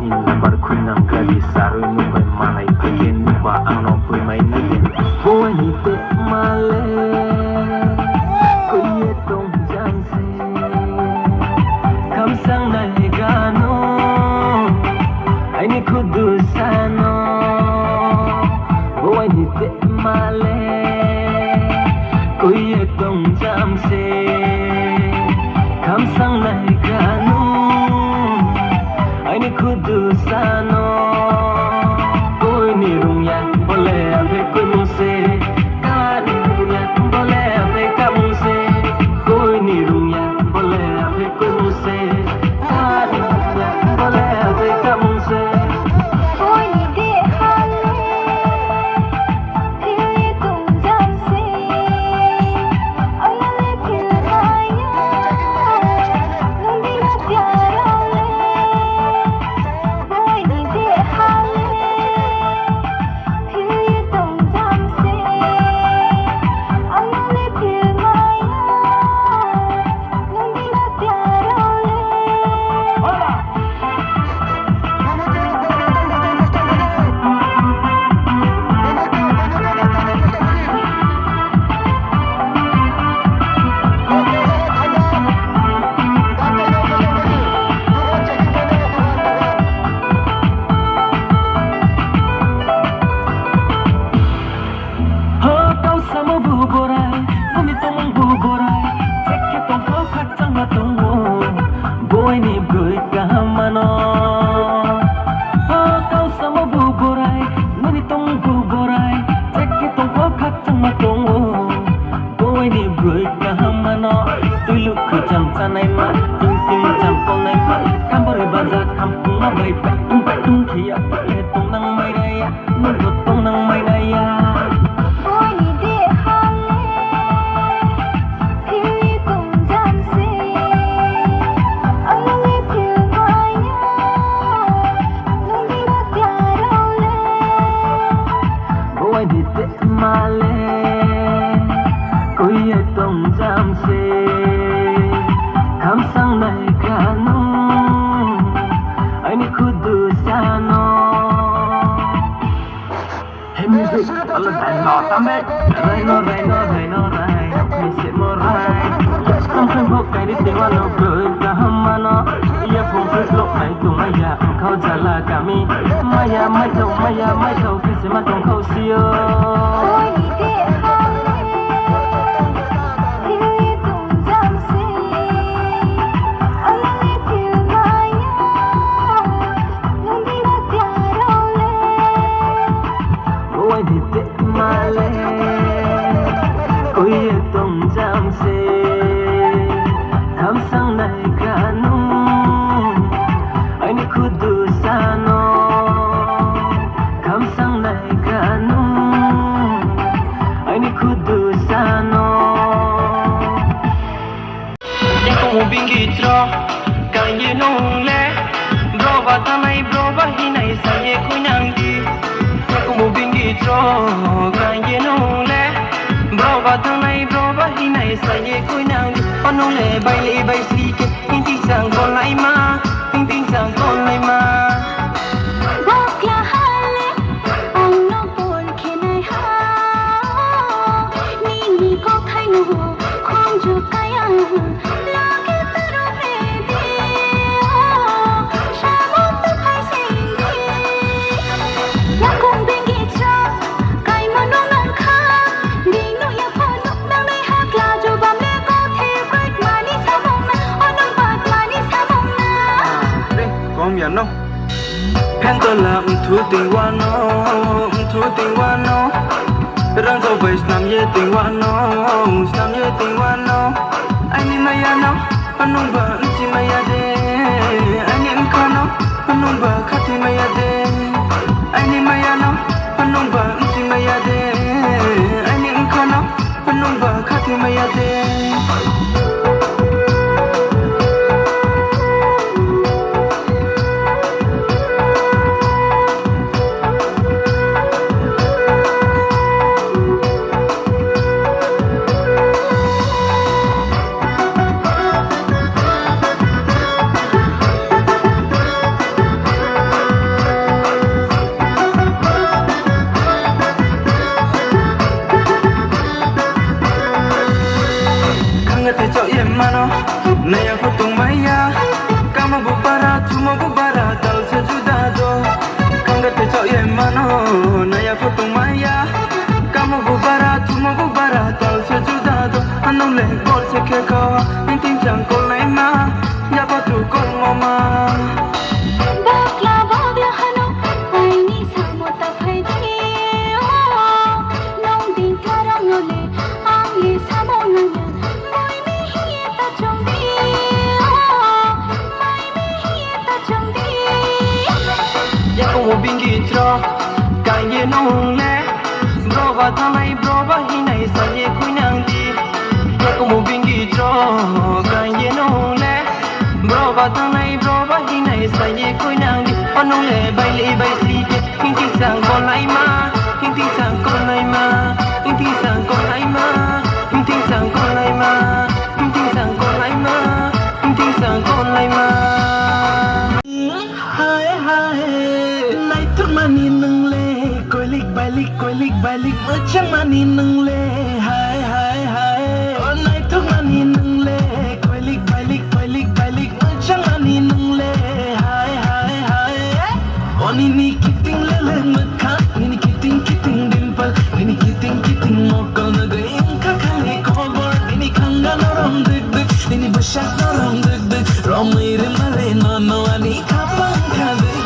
in labar kunang kali sarui nubai malai pegen nuba ang pui mai negen boy ni te male kuye tong jang se kam sang nai gano ai ni kudu sano boy ni te male kuye tong jam se kam sang nai gano ai ni kudu sano boy ni rung ya bole ave koi mu se ka ni rung ya bole ave ka mu se boy ni rung ya bole ave koi mu se ka ni rung ya bole ave ka mu se boy ni de hale phir tum jam se ayale phir maya nundi na pyara le boy ni de hale phir tum jam se ayale phir maya nundi na pyara le ho kau sama bu borai kami tong bu borai cek tong kau kacang matong boy ni boy kahamano ho kau sama bu borai kami tong bu borai cek tong kau kacang matong boy ni boy kahamano tuluk kejam sanai ma tung ting jam kong nai ma kambore bazar kampung ma bai pe tung kia pe tong nang mai raya nurut tong nang mai raya boy ni de hale phir tum jam se ayale phir maya nundi na pyara le boy ni te male kuye tong jam se kam sang nai kanu ai ni kudu sano hey music Allah no tambe rai no rai kai se mo rai kam sang bok kai ni te wano goi ka hamano ya phong phit lok mai tu maya khau jala kami maya mai thau ke se ma tong khau sio boy ni de hale phir tum jam se ayale phir maya nundi na pyara le boy ni te male kuye tong jam se kam sang nai kanu ai ni kudu sano kam sang nai kanu ai ni kudu sano ya como bingitro kan ye nong le bro ba tamai bro ba hinai sa ye kunang di ya como bingitro kan ye nong le bro ba tamai bro ba hinai sa ye kunang di onong le bai si ke tin tin sang kon lai ma tin tin sang kon lai ma bakla hale ang no bol khenai ha ni ko thai no khong ju kaya lage taro he de shamo tu khai sing de ya kong bengi cha kai ma no nong kha ni no ya pho no nang nei ha kla jo bam le ko the break mani sa mong na onong pat mani sa mong na đây có miệng không pen tôi làm thu tình hoa nó răng dâu về làm ye tình hoa nó anh em mày nó anh ông vợ chỉ mày de anh em con nó anh ông vợ khác thì mày de anh em mày nó anh ông vợ chỉ mày de anh em con nó anh ông vợ khác thì mày de mo bingi tro kai ye nong le bro ba thamai bro ba hi nai sa ye kui nang di ko mo bingi tro kai ye nong le bro ba thamai bro ba hi nai sa ye kui nang di onong le bai si ke king ti sang kon lai ma king ti sang kon lai ma king ti sang kon lai ma king ti sang kon lai ma king ti sang kon lai ma king ti sang kon lai ma hai hai nay thức mani nâng lê coi lik bài lik mơ chẳng mani nâng lê hai hai hai nay thức mani nâng lê coi lik bài lik mơ chẳng mani nâng lê hai hai hai oni ni kiting lele mơ khát ni kiting dimple ni kiting mokal na gain kakale cover ni khanga na rom dik ni basha na rom dik rom ire male no ani kapang ka dik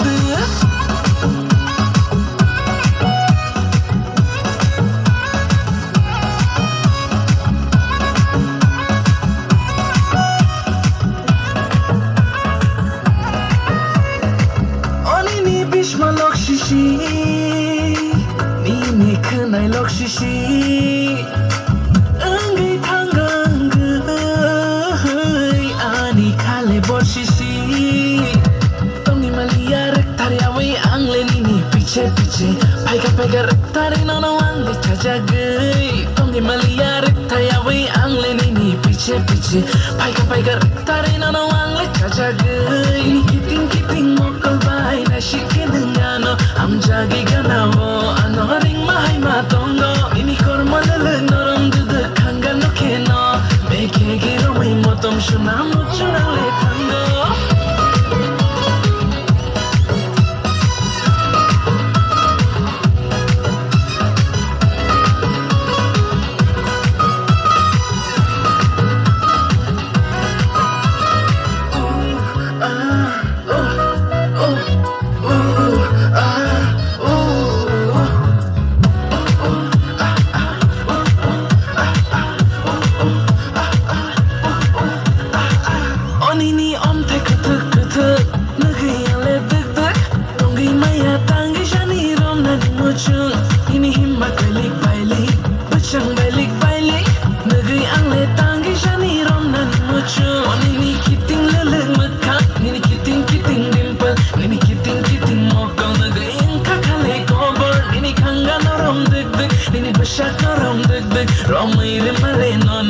Malok shishi ni khnai lok shishi angai thangang ani khale bor shishi toni malia rak tare awai angle ni piche paiga rak tare no angle chaja gai toni malia rak tare awai angle ni piche paiga rak tare no angle chaja gai kiting mokal bai na shikin ngano am jagi ganavo anoring mahai matongo ini kormalele noram dudu khanga no keno meke giro mai motom shunam chunale tango ini himma balik bacang balik negeri angle tangi shani rom nan mucu ini kiting lele mekak ini kiting dimple ini kiting mokal negeri kakale cover ini khanga na rom dik ini basha rom dik rom ire male no